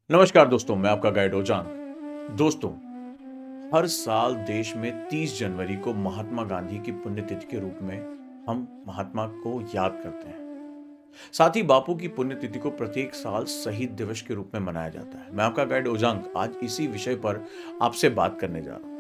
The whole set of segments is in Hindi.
नमस्कार दोस्तों, मैं आपका गाइड ओजांग। दोस्तों, हर साल देश में 30 जनवरी को महात्मा गांधी की पुण्यतिथि के रूप में हम महात्मा को याद करते हैं। साथ ही बापू की पुण्यतिथि को प्रत्येक साल शहीद दिवस के रूप में मनाया जाता है। मैं आपका गाइड ओजांग आज इसी विषय पर आपसे बात करने जा रहा हूँ।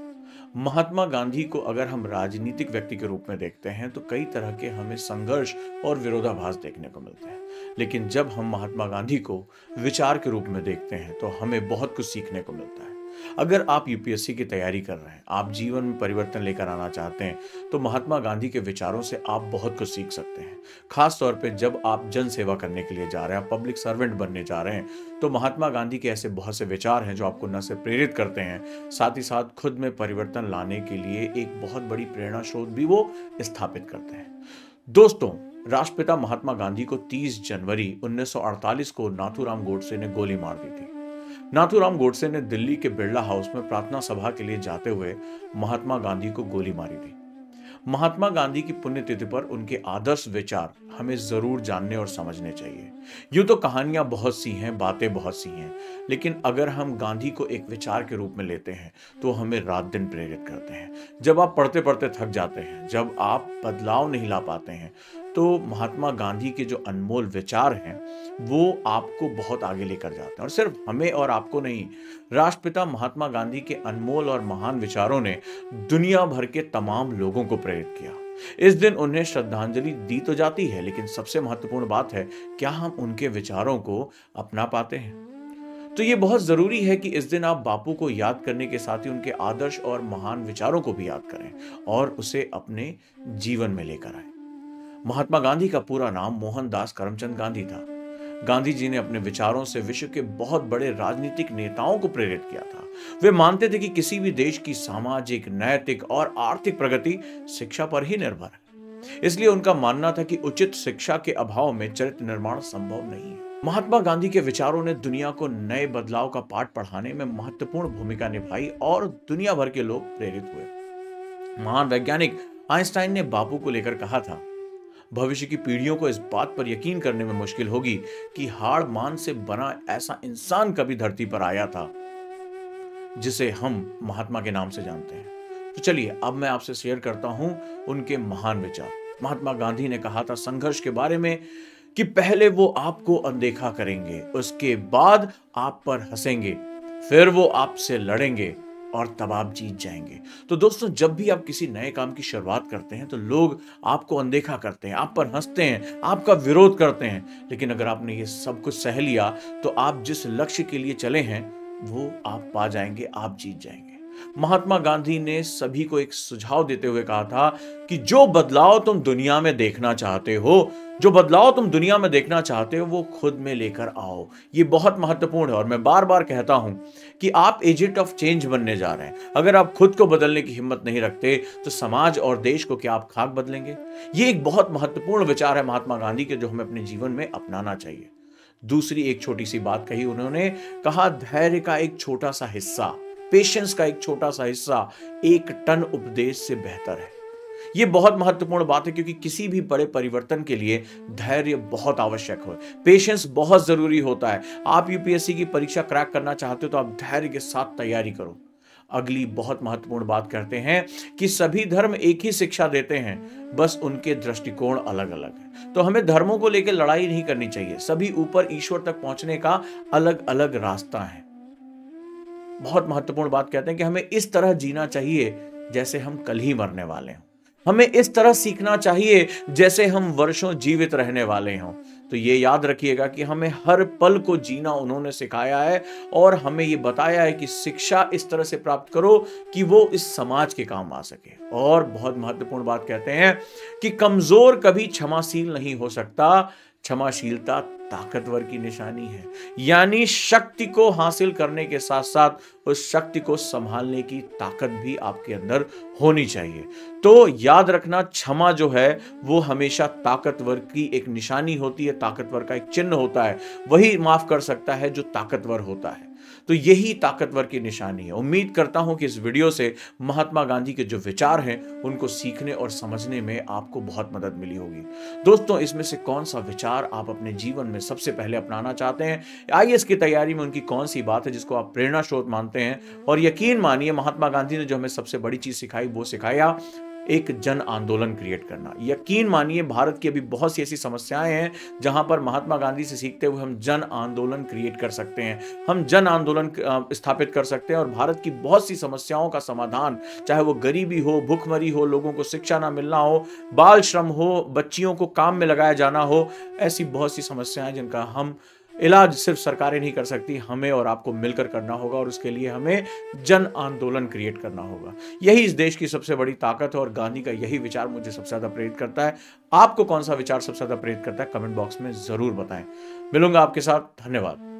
महात्मा गांधी को अगर हम राजनीतिक व्यक्ति के रूप में देखते हैं तो कई तरह के हमें संघर्ष और विरोधाभास देखने को मिलते हैं। लेकिन जब हम महात्मा गांधी को विचार के रूप में देखते हैं तो हमें बहुत कुछ सीखने को मिलता है। अगर आप यूपीएससी की तैयारी कर रहे हैं, आप जीवन में परिवर्तन लेकर आना चाहते हैं, तो महात्मा गांधी के विचारों से आप बहुत कुछ सीख सकते हैं। खास तौर पे जब आप जन सेवा करने के लिए जा रहे हैं, पब्लिक सर्वेंट बनने जा रहे हैं, तो महात्मा गांधी के ऐसे बहुत से विचार हैं जो आपको न सिर्फ प्रेरित करते हैं, साथ ही साथ खुद में परिवर्तन लाने के लिए एक बहुत बड़ी प्रेरणा स्रोत भी वो स्थापित करते हैं। दोस्तों, राष्ट्रपिता महात्मा गांधी को 30 जनवरी 1948 को नाथूराम गोडसे ने गोली मार दी थी। नाथूराम गोडसे ने दिल्ली के बिरला हाउस में प्रार्थना सभा के लिए जाते हुए महात्मा गांधी को गोली मारी थी। महात्मा गांधी की पुण्यतिथि पर उनके आदर्श विचार हमें जरूर जानने और समझने चाहिए। यूं तो कहानियां बहुत सी हैं, बातें बहुत सी हैं, लेकिन अगर हम गांधी को एक विचार के रूप में लेते हैं तो हमें रात दिन प्रेरित करते हैं। जब आप पढ़ते पढ़ते थक जाते हैं, जब आप बदलाव नहीं ला पाते हैं, तो महात्मा गांधी के जो अनमोल विचार हैं वो आपको बहुत आगे लेकर जाते हैं। और सिर्फ हमें और आपको नहीं, राष्ट्रपिता महात्मा गांधी के अनमोल और महान विचारों ने दुनिया भर के तमाम लोगों को प्रेरित किया। इस दिन उन्हें श्रद्धांजलि दी तो जाती है, लेकिन सबसे महत्वपूर्ण बात है, क्या हम उनके विचारों को अपना पाते हैं? तो ये बहुत जरूरी है कि इस दिन आप बापू को याद करने के साथ ही उनके आदर्श और महान विचारों को भी याद करें और उसे अपने जीवन में लेकर आए। महात्मा गांधी का पूरा नाम मोहनदास करमचंद गांधी था। गांधी जी ने अपने विचारों से विश्व के बहुत बड़े राजनीतिक नेताओं को प्रेरित किया था। वे मानते थे कि किसी भी देश की सामाजिक, नैतिक और आर्थिक प्रगति शिक्षा पर ही निर्भर है। इसलिए उनका मानना था कि उचित शिक्षा के अभाव में चरित्र निर्माण संभव नहीं है। महात्मा गांधी के विचारों ने दुनिया को नए बदलाव का पाठ पढ़ाने में महत्वपूर्ण भूमिका निभाई और दुनिया भर के लोग प्रेरित हुए। महान वैज्ञानिक आइंस्टाइन ने बापू को लेकर कहा था, भविष्य की पीढ़ियों को इस बात पर यकीन करने में मुश्किल होगी कि हाड़ मान से बना ऐसा इंसान कभी धरती पर आया था जिसे हम महात्मा के नाम से जानते हैं। तो चलिए अब मैं आपसे शेयर करता हूं उनके महान विचार। महात्मा गांधी ने कहा था संघर्ष के बारे में कि पहले वो आपको अनदेखा करेंगे, उसके बाद आप पर हंसेंगे, फिर वो आपसे लड़ेंगे और तब आप जीत जाएंगे। तो दोस्तों, जब भी आप किसी नए काम की शुरुआत करते हैं तो लोग आपको अनदेखा करते हैं, आप पर हंसते हैं, आपका विरोध करते हैं, लेकिन अगर आपने ये सब कुछ सह लिया तो आप जिस लक्ष्य के लिए चले हैं वो आप पा जाएंगे, आप जीत जाएंगे। महात्मा गांधी ने सभी को एक सुझाव देते हुए कहा था कि जो बदलाव तुम दुनिया में देखना चाहते हो, वो खुद में लेकर आओ। ये बहुत महत्वपूर्ण है और मैं बार बार कहता हूं कि आप एजेंट ऑफ चेंज बनने जा रहे हैं। अगर आप खुद को बदलने की हिम्मत नहीं रखते तो समाज और देश को क्या आप खाक बदलेंगे? ये एक बहुत महत्वपूर्ण विचार है महात्मा गांधी के, जो हमें अपने जीवन में अपनाना चाहिए। दूसरी एक छोटी सी बात कही उन्होंने, कहा धैर्य का एक छोटा सा हिस्सा, पेशेंस का एक छोटा सा हिस्सा 1 टन उपदेश से बेहतर है। यह बहुत महत्वपूर्ण बात है क्योंकि किसी भी बड़े परिवर्तन के लिए धैर्य बहुत आवश्यक है, पेशेंस बहुत जरूरी होता है। आप यूपीएससी की परीक्षा क्रैक करना चाहते हो तो आप धैर्य के साथ तैयारी करो। अगली बहुत महत्वपूर्ण बात कहते हैं कि सभी धर्म एक ही शिक्षा देते हैं, बस उनके दृष्टिकोण अलग अलग है। तो हमें धर्मों को लेकर लड़ाई नहीं करनी चाहिए, सभी ऊपर ईश्वर तक पहुंचने का अलग अलग रास्ता है। बहुत महत्वपूर्ण बात कहते हैं कि हमें इस तरह जीना चाहिए जैसे हम कल ही मरने वाले हों, हमें इस तरह सीखना चाहिए जैसे हम वर्षों जीवित रहने वाले हों। तो ये याद रखिएगा कि हमें हर पल को जीना उन्होंने सिखाया है और हमें ये बताया है कि शिक्षा इस तरह से प्राप्त करो कि वो इस समाज के काम आ सके। और बहुत महत्वपूर्ण बात कहते हैं कि कमजोर कभी क्षमाशील नहीं हो सकता, क्षमाशीलता ताकतवर की निशानी है। यानी शक्ति को हासिल करने के साथ साथ उस शक्ति को संभालने की ताकत भी आपके अंदर होनी चाहिए। तो याद रखना, क्षमा जो है वो हमेशा ताकतवर की एक निशानी होती है, ताकतवर का एक चिन्ह होता है। वही माफ कर सकता है जो ताकतवर होता है। तो यही ताकतवर की निशानी है। उम्मीद करता हूं कि इस वीडियो से महात्मा गांधी के जो विचार हैं उनको सीखने और समझने में आपको बहुत मदद मिली होगी। दोस्तों, इसमें से कौन सा विचार आप अपने जीवन में सबसे पहले अपनाना चाहते हैं? आईएएस की तैयारी में उनकी कौन सी बात है जिसको आप प्रेरणा स्रोत मानते हैं? और यकीन मानिए, महात्मा गांधी ने जो हमें सबसे बड़ी चीज सिखाई वो सिखाया एक जन आंदोलन क्रिएट करना। यकीन मानिए, भारत की अभी बहुत सी ऐसी समस्याएं हैं जहां पर महात्मा गांधी से सीखते हुए हम जन आंदोलन क्रिएट कर सकते हैं। हम जन आंदोलन स्थापित कर सकते हैं और भारत की बहुत सी समस्याओं का समाधान, चाहे वो गरीबी हो, भुखमरी हो, लोगों को शिक्षा ना मिलना हो, बाल श्रम हो, बच्चियों को काम में लगाया जाना हो, ऐसी बहुत सी समस्याएं जिनका हम इलाज सिर्फ सरकारें नहीं कर सकती, हमें और आपको मिलकर करना होगा और उसके लिए हमें जन आंदोलन क्रिएट करना होगा। यही इस देश की सबसे बड़ी ताकत है और गांधी का यही विचार मुझे सबसे ज्यादा प्रेरित करता है। आपको कौन सा विचार सबसे ज्यादा प्रेरित करता है? कमेंट बॉक्स में जरूर बताएं। मिलूंगा आपके साथ। धन्यवाद।